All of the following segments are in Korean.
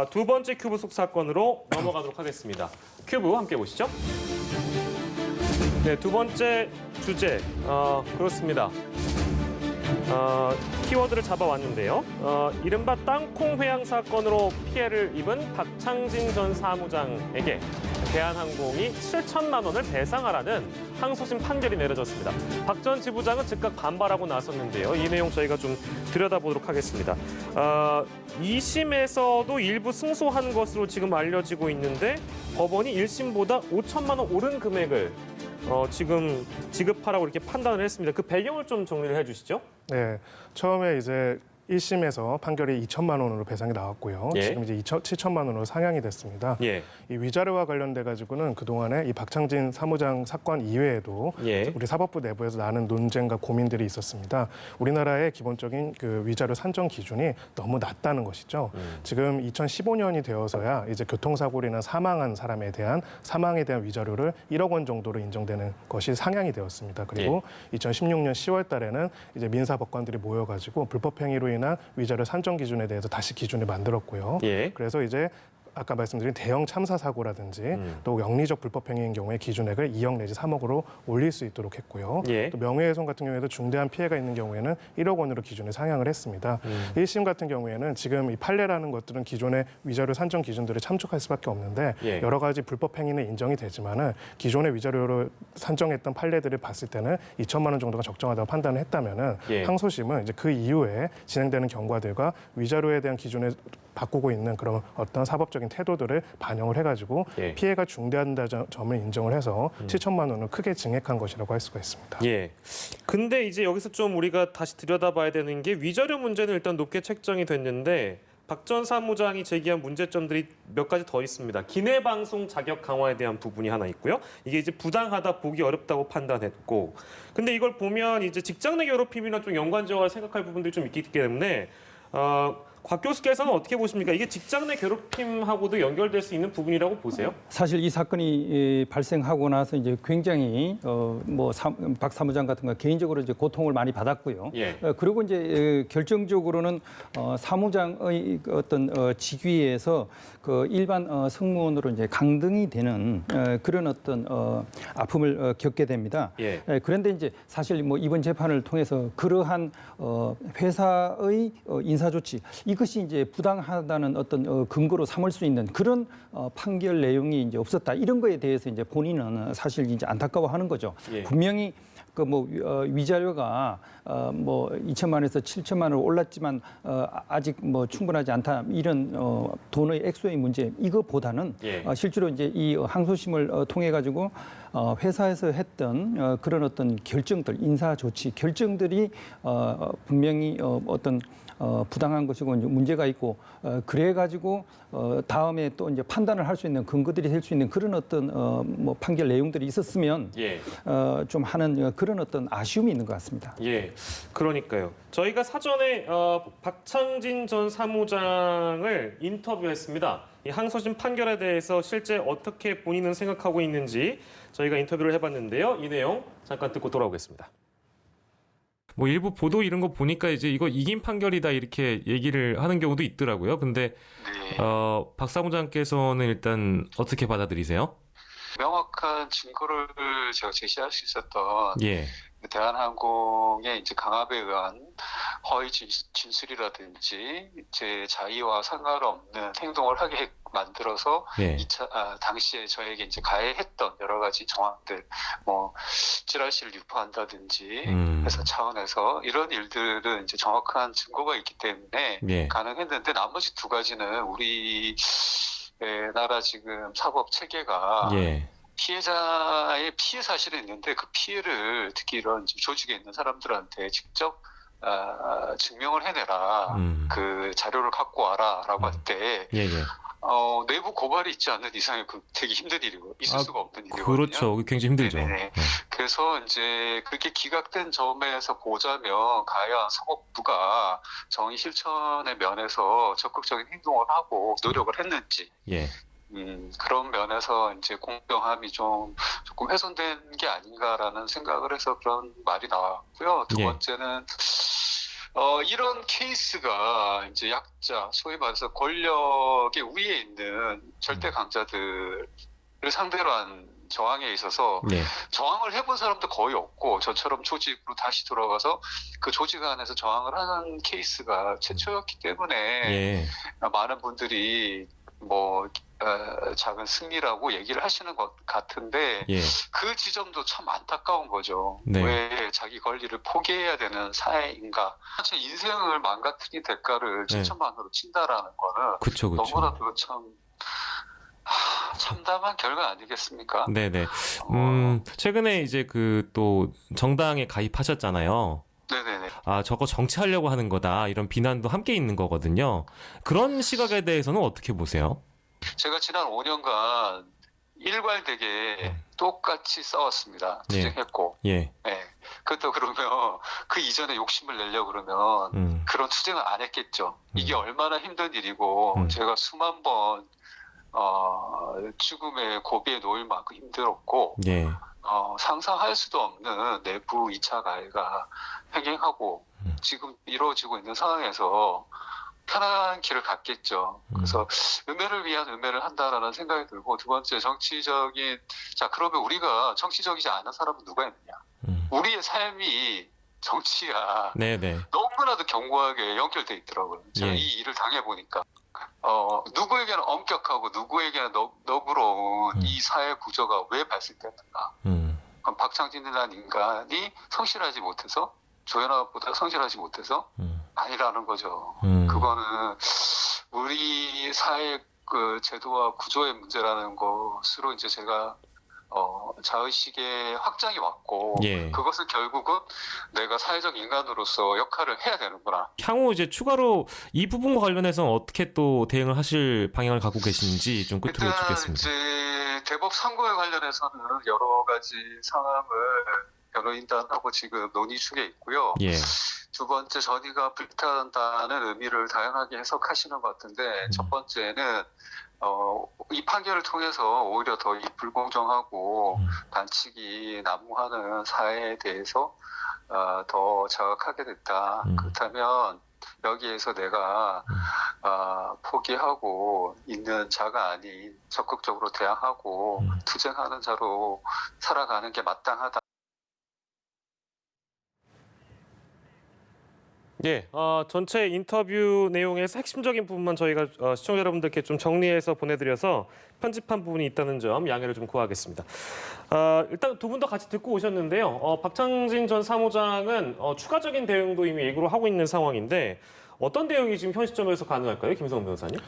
두 번째 큐브 속 사건으로 넘어가도록 하겠습니다. 큐브 함께 보시죠. 네, 두 번째 주제 그렇습니다. 키워드를 잡아왔는데요. 이른바 땅콩 회항 사건으로 피해를 입은 박창진 전 사무장에게 대한항공이 7천만 원을 배상하라는 항소심 판결이 내려졌습니다. 박 전 지부장은 즉각 반발하고 나섰는데요. 이 내용 저희가 좀 들여다보도록 하겠습니다. 2심에서도 일부 승소한 것으로 지금 알려지고 있는데 법원이 1심보다 5천만 원 오른 금액을 지금 지급하라고 이렇게 판단을 했습니다. 그 배경을 좀 정리를 해주시죠. 네, 처음에 이제 1심에서 판결이 2천만 원으로 배상이 나왔고요. 예. 지금 이제 7천만 원으로 상향이 됐습니다. 예. 이 위자료와 관련돼 가지고는 그동안에 이 박창진 사무장 사건 이외에도 예. 우리 사법부 내부에서 나는 논쟁과 고민들이 있었습니다. 우리나라의 기본적인 그 위자료 산정 기준이 너무 낮다는 것이죠. 지금 2015년이 되어서야 이제 교통사고로 인한 사망한 사람에 대한 사망에 대한 위자료를 1억 원 정도로 인정되는 것이 상향이 되었습니다. 그리고 2016년 10월 달에는 이제 민사법관들이 모여가지고 불법행위로 인한 위자료 산정 기준에 대해서 다시 기준을 만들었고요. 예. 그래서 이제 아까 말씀드린 대형 참사 사고라든지 또 영리적 불법 행위인 경우에 기준액을 2억 내지 3억으로 올릴 수 있도록 했고요. 예. 또 명예훼손 같은 경우에도 중대한 피해가 있는 경우에는 1억 원으로 기준을 상향을 했습니다. 1심 같은 경우에는 지금 이 판례라는 것들은 기존의 위자료 산정 기준들을 참족할 수밖에 없는데 예. 여러 가지 불법 행위는 인정이 되지만은 기존의 위자료를 산정했던 판례들을 봤을 때는 2천만 원 정도가 적정하다고 판단을 했다면은 예. 항소심은 이제 그 이후에 진행되는 경과들과 위자료에 대한 기준을 바꾸고 있는 그런 어떤 사법적인 태도들을 반영을 해가지고 예. 피해가 중대하다는 점을 인정을 해서 7천만 원을 크게 증액한 것이라고 할 수가 있습니다. 예. 근데 이제 여기서 좀 우리가 다시 들여다봐야 되는 게 위자료 문제는 일단 높게 책정이 됐는데 박 전 사무장이 제기한 문제점들이 몇 가지 더 있습니다. 기내 방송 자격 강화에 대한 부분이 하나 있고요. 이게 이제 부당하다 보기 어렵다고 판단했고, 근데 이걸 보면 이제 직장 내 괴롭힘이랑 좀 연관지어가 생각할 부분들이 좀 있기 때문에 곽 교수께서는 어떻게 보십니까? 이게 직장 내 괴롭힘하고도 연결될 수 있는 부분이라고 보세요? 사실 이 사건이 발생하고 나서 이제 굉장히 박 사무장 같은 거 개인적으로 이제 고통을 많이 받았고요. 예. 그리고 이제 결정적으로는 사무장의 어떤 직위에서 그 일반 승무원으로 이제 강등이 되는 그런 어떤 아픔을 겪게 됩니다. 예. 그런데 이제 사실 뭐 이번 재판을 통해서 그러한 회사의 인사 조치 이것이 이제 부당하다는 어떤 근거로 삼을 수 있는 그런 판결 내용이 이제 없었다. 이런 거에 대해서 이제 본인은 사실 이제 안타까워하는 거죠. 예. 분명히 그 위자료가 2천만 원에서 7천만 원으로 올랐지만 아직 충분하지 않다. 이런 돈의 액수의 문제 이거보다는 예. 실제로 이제 이 항소심을 통해 가지고 회사에서 했던 그런 어떤 결정들, 인사 조치 결정들이 분명히 어떤 부당한 것이고 이제 문제가 있고 그래 가지고 다음에 또 이제 판단을 할 수 있는 근거들이 될 수 있는 그런 어떤 판결 내용들이 있었으면 예. 좀 하는 그런 어떤 아쉬움이 있는 것 같습니다. 예, 그러니까요. 저희가 사전에 박창진 전 사무장을 인터뷰했습니다. 이 항소심 판결에 대해서 실제 어떻게 본인은 생각하고 있는지 저희가 인터뷰를 해봤는데요. 이 내용 잠깐 듣고 돌아오겠습니다. 뭐 일부 보도 이런 거 보니까 이제 이거 이긴 판결이다 이렇게 얘기를 하는 경우도 있더라고요. 근데 네. 박 사무장께서는 일단 어떻게 받아들이세요? 명확한 증거를 제가 제시할 수 있었던 예. 대한항공의 이제 강압에 의한 허위 진술이라든지 제 자의와 상관없는 행동을 하게 만들어서 예. 당시에 저에게 이제 가해했던 여러 가지 정황들, 찌라시를 유포한다든지 회사 차원에서 이런 일들은 이제 정확한 증거가 있기 때문에 예. 가능했는데 나머지 두 가지는 우리 나라 지금 사법 체계가 예. 피해자의 피해 사실은 있는데 그 피해를 특히 이런 조직에 있는 사람들한테 직접 증명을 해내라. 그 자료를 갖고 와라라고 할 때 예, 예. 내부 고발이 있지 않는 이상은 그 되게 힘든 일이고 있을 수가 없는 일이거든요. 그렇죠. 굉장히 힘들죠. 네네. 그래서 이제 그렇게 기각된 점에서 보자면 과연 사법부가 정의 실천의 면에서 적극적인 행동을 하고 노력을 했는지 예. 그런 면에서 이제 공정함이 조금 훼손된 게 아닌가라는 생각을 해서 그런 말이 나왔고요. 두 예. 번째는 이런 케이스가 이제 약자, 소위 말해서 권력의 위에 있는 절대 강자들을 상대로 한 저항에 있어서 예. 저항을 해본 사람도 거의 없고 저처럼 조직으로 다시 돌아가서 그 조직 안에서 저항을 하는 케이스가 최초였기 때문에 예. 많은 분들이 뭐 작은 승리라고 얘기를 하시는 것 같은데 예. 그 지점도 참 안타까운 거죠. 네. 왜 자기 권리를 포기해야 되는 사회인가? 제 인생을 망가뜨린 대가를 네. 7천만 원으로 친다라는 거는 그쵸, 그쵸. 너무나도 참 참담한 결과 아니겠습니까? 네네. 최근에 이제 그 또 정당에 가입하셨잖아요. 네네네. 아, 저거 정치하려고 하는 거다. 이런 비난도 함께 있는 거거든요. 그런 시각에 대해서는 어떻게 보세요? 제가 지난 5년간 일괄되게 똑같이 싸웠습니다. 예. 투쟁했고. 예. 네. 그것도 그러면 그 이전에 욕심을 내려고 그러면 그런 투쟁을 안 했겠죠. 이게 얼마나 힘든 일이고 제가 수만 번 죽음의 고비에 놓일 만큼 힘들었고 예. 상상할 수도 없는 내부 2차 가해가 횡행하고 지금 이루어지고 있는 상황에서 편안한 길을 갔겠죠. 그래서 음해를 위한 음해를 한다라는 생각이 들고 두 번째 정치적인 자 그러면 우리가 정치적이지 않은 사람은 누가 있느냐? 우리의 삶이 정치야. 네네. 너무나도 견고하게 연결돼 있더라고요. 제가 예. 이 일을 당해보니까 누구에게는 엄격하고 누구에게는 너그러운 이 사회 구조가 왜 발생됐는가? 그럼 박창진이라는 인간이 성실하지 못해서 조현아보다 성실하지 못해서 아니라는 거죠. 그거는 우리 사회 그 제도와 구조의 문제라는 것으로 이제 제가 자의식의 확장이 왔고 예. 그것은 결국은 내가 사회적 인간으로서 역할을 해야 되는구나. 향후 이제 추가로 이 부분과 관련해서는 어떻게 또 대응을 하실 방향을 갖고 계신지 좀 끝으로 일단 여쭙겠습니다. 이제 대법 선고에 관련해서는 여러 가지 상황을 변호인단하고 지금 논의 중에 있고요. 예. 두 번째 전의가 불타한다는 의미를 다양하게 해석하시는 것 같은데 첫 번째는 이 판결을 통해서 오히려 더 이 불공정하고 반칙이 난무하는 사회에 대해서 더 자각하게 됐다. 그렇다면 여기에서 내가 포기하고 있는 자가 아닌 적극적으로 대항하고 투쟁하는 자로 살아가는 게 마땅하다. 예, 전체 인터뷰 내용에서 핵심적인 부분만 저희가 시청자 여러분들께 좀 정리해서 보내드려서 편집한 부분이 있다는 점 양해를 좀 구하겠습니다. 일단 두 분 더 같이 듣고 오셨는데요. 박창진 전 사무장은 추가적인 대응도 이미 예고를 하고 있는 상황인데 어떤 대응이 지금 현 시점에서 가능할까요, 김성훈 변호사님?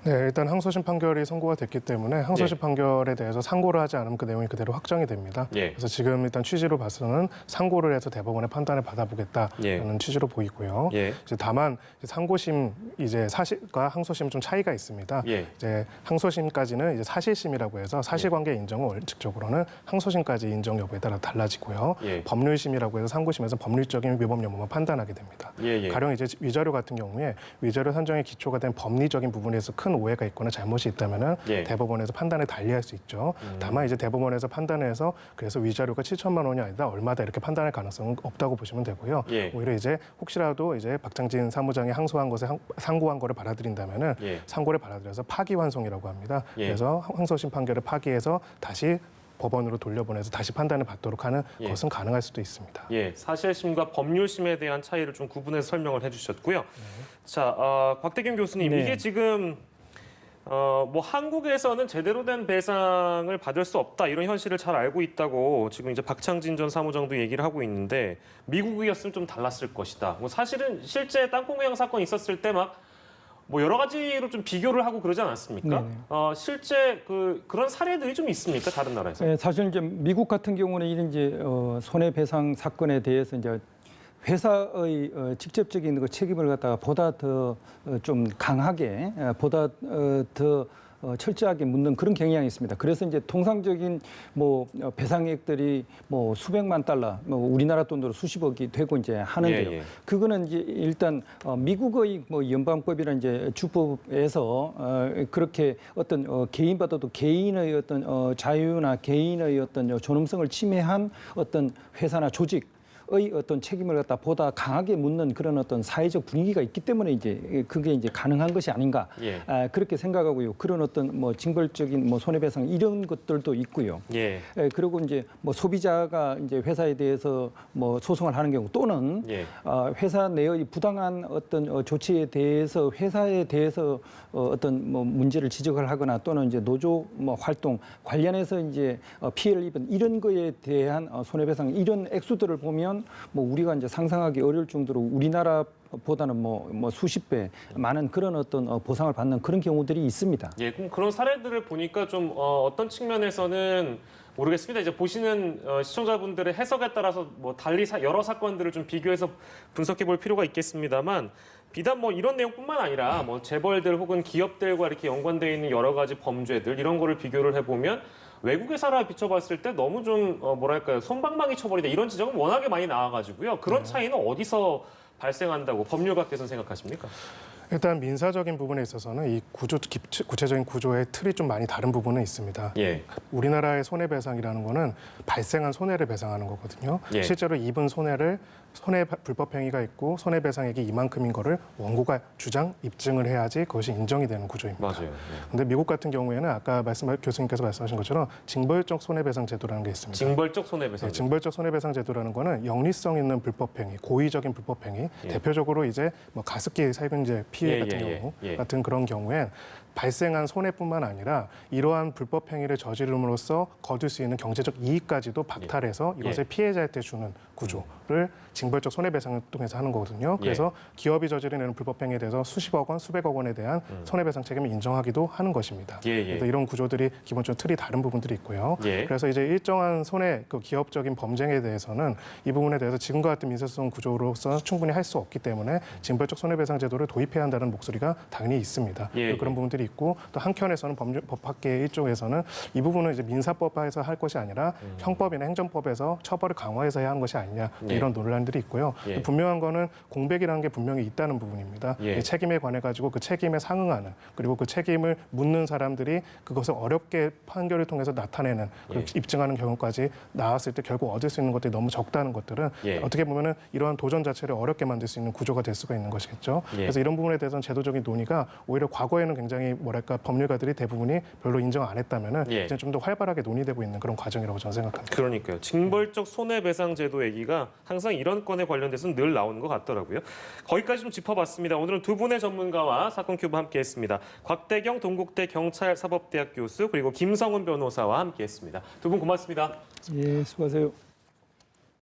네, 일단 항소심 판결이 선고가 됐기 때문에 항소심 판결에 대해서 상고를 하지 않으면 그 내용이 그대로 확정이 됩니다. 예. 그래서 지금 일단 취지로 봐서는 상고를 해서 대법원의 판단을 받아보겠다는 취지로 보이고요. 예. 이제 다만 상고심 이제 사실과 항소심 좀 차이가 있습니다. 예. 이제 항소심까지는 이제 사실심이라고 해서 사실관계 인정은 원칙적으로는 항소심까지 인정 여부에 따라 달라지고요. 예. 법률심이라고 해서 상고심에서 법률적인 위법 여부만 판단하게 됩니다. 예. 가령 이제 위자료 같은 경우에 위자료 산정의 기초가 된 법리적인 부분에서 큰 오해가 있거나 잘못이 있다면은 예. 대법원에서 판단을 달리할 수 있죠. 다만 이제 대법원에서 판단해서 그래서 위자료가 7천만 원이 아니다 얼마다 이렇게 판단할 가능성은 없다고 보시면 되고요. 예. 오히려 이제 혹시라도 이제 박창진 사무장이 항소한 것에 상고한 거를 받아들인다면은 예. 상고를 받아들여서 파기환송이라고 합니다. 예. 그래서 항소심 판결을 파기해서 다시 법원으로 돌려보내서 다시 판단을 받도록 하는 예. 것은 가능할 수도 있습니다. 예, 사실심과 법률심에 대한 차이를 좀 구분해서 설명을 해주셨고요. 자, 곽대균 교수님, 네. 이게 지금 뭐 한국에서는 제대로 된 배상을 받을 수 없다 이런 현실을 잘 알고 있다고 지금 이제 박창진 전 사무장도 얘기를 하고 있는데 미국이었으면 좀 달랐을 것이다. 뭐 사실은 실제 땅콩회항 사건 있었을 때 막 뭐 여러 가지로 좀 비교를 하고 그러지 않았습니까? 네네. 실제 그런 사례들이 좀 있습니까? 다른 나라에서? 네, 사실 이제 미국 같은 경우는 이런 이제 손해배상 사건에 대해서 이제 회사의 직접적인 그 책임을 갖다가 보다 더 좀 강하게, 보다 더 철저하게 묻는 그런 경향이 있습니다. 그래서 이제 통상적인 뭐 배상액들이 뭐 수백만 달러, 뭐 우리나라 돈으로 수십억이 되고 이제 하는데요. 예. 그거는 이제 일단 미국의 뭐 연방법이나 이제 주법에서 그렇게 어떤 개인보다도 개인의 어떤 자유나 개인의 어떤 존엄성을 침해한 어떤 회사나 조직 어떤 책임을 갖다 보다 강하게 묻는 그런 어떤 사회적 분위기가 있기 때문에 이제 그게 이제 가능한 것이 아닌가 예. 그렇게 생각하고요. 그런 어떤 뭐 징벌적인 뭐 손해배상 이런 것들도 있고요. 예. 그리고 이제 뭐 소비자가 이제 회사에 대해서 뭐 소송을 하는 경우 또는 예. 회사 내의 부당한 어떤 조치에 대해서 회사에 대해서 어떤 뭐 문제를 지적을 하거나 또는 이제 노조 뭐 활동 관련해서 이제 피해를 입은 이런 거에 대한 손해배상 이런 액수들을 보면 뭐 우리가 이제 상상하기 어려울 정도로 우리나라보다는 뭐 수십 배 많은 그런 어떤 보상을 받는 그런 경우들이 있습니다. 예, 그럼 그런 사례들을 보니까 좀 어떤 측면에서는 모르겠습니다. 이제 보시는 시청자분들의 해석에 따라서 뭐 달리 여러 사건들을 좀 비교해서 분석해 볼 필요가 있겠습니다만 비단 뭐 이런 내용뿐만 아니라 뭐 재벌들 혹은 기업들과 이렇게 연관되어 있는 여러 가지 범죄들 이런 거를 비교를 해보면 외국의 사례를 비춰봤을 때 너무 좀 뭐랄까요 솜방망이 쳐버리다 이런 지적은 워낙에 많이 나와가지고요. 그런 차이는 어디서 발생한다고 법률가께서는 생각하십니까? 일단 민사적인 부분에 있어서는 이 구체적인 구조의 틀이 좀 많이 다른 부분은 있습니다. 예. 우리나라의 손해배상이라는 거는 발생한 손해를 배상하는 거거든요. 예. 실제로 입은 손해 불법 행위가 있고 손해배상액이 이만큼인 거를 원고가 주장, 입증을 해야지 그것이 인정이 되는 구조입니다. 맞아요. 근데 미국 같은 경우에는 아까 교수님께서 말씀하신 것처럼 징벌적 손해배상 제도라는 게 있습니다. 징벌적 손해배상. 네, 징벌적 손해배상 제도라는 거는 영리성 있는 불법 행위, 고의적인 불법 행위, 예. 대표적으로 이제 뭐 가습기 살균제 피해 예, 같은 예, 경우 예. 같은 그런 경우엔 발생한 손해뿐만 아니라 이러한 불법 행위를 저지름으로써 거둘 수 있는 경제적 이익까지도 박탈해서 이것을 피해자한테 주는 구조를 징벌적 손해배상을 통해서 하는 거거든요. 그래서 기업이 저지르는 불법 행위에 대해서 수십억 원, 수백억 원에 대한 손해배상 책임을 인정하기도 하는 것입니다. 그래서 이런 구조들이 기본적으로 틀이 다른 부분들이 있고요. 그래서 이제 일정한 그 기업적인 범죄에 대해서는 이 부분에 대해서 지금과 같은 민사소송 구조로서 충분히 할 수 없기 때문에 징벌적 손해배상 제도를 도입해야 한다는 목소리가 당연히 있습니다. 그런 부분들이 있고 또 한켠에서는 법 밖의 일종에서는 이 부분은 이제 민사법에서 할 것이 아니라 형법이나 행정법에서 처벌을 강화해서 해야 하는 것이 아니냐 이런 논란들이 있고요. 분명한 거는 공백이라는 게 분명히 있다는 부분입니다. 이 책임에 관해 가지고 그 책임에 상응하는 그리고 그 책임을 묻는 사람들이 그것을 어렵게 판결을 통해서 나타내는 그리고 입증하는 경우까지 나왔을 때 결국 얻을 수 있는 것들이 너무 적다는 것들은 어떻게 보면은 이러한 도전 자체를 어렵게 만들 수 있는 구조가 될 수가 있는 것이겠죠. 그래서 이런 부분에 대해서는 제도적인 논의가 오히려 과거에는 굉장히 뭐랄까 법률가들이 대부분이 별로 인정 안 했다면은 이제 좀 더 활발하게 논의되고 있는 그런 과정이라고 저는 생각합니다. 그러니까요. 징벌적 손해배상 제도 얘기가 항상 이런 건에 관련돼서는 늘 나오는 것 같더라고요. 거기까지 좀 짚어봤습니다. 오늘은 두 분의 전문가와 사건 큐브 함께했습니다. 곽대경 동국대 경찰사법대학 교수 그리고 김성훈 변호사와 함께했습니다. 두 분 고맙습니다. 예, 수고하세요.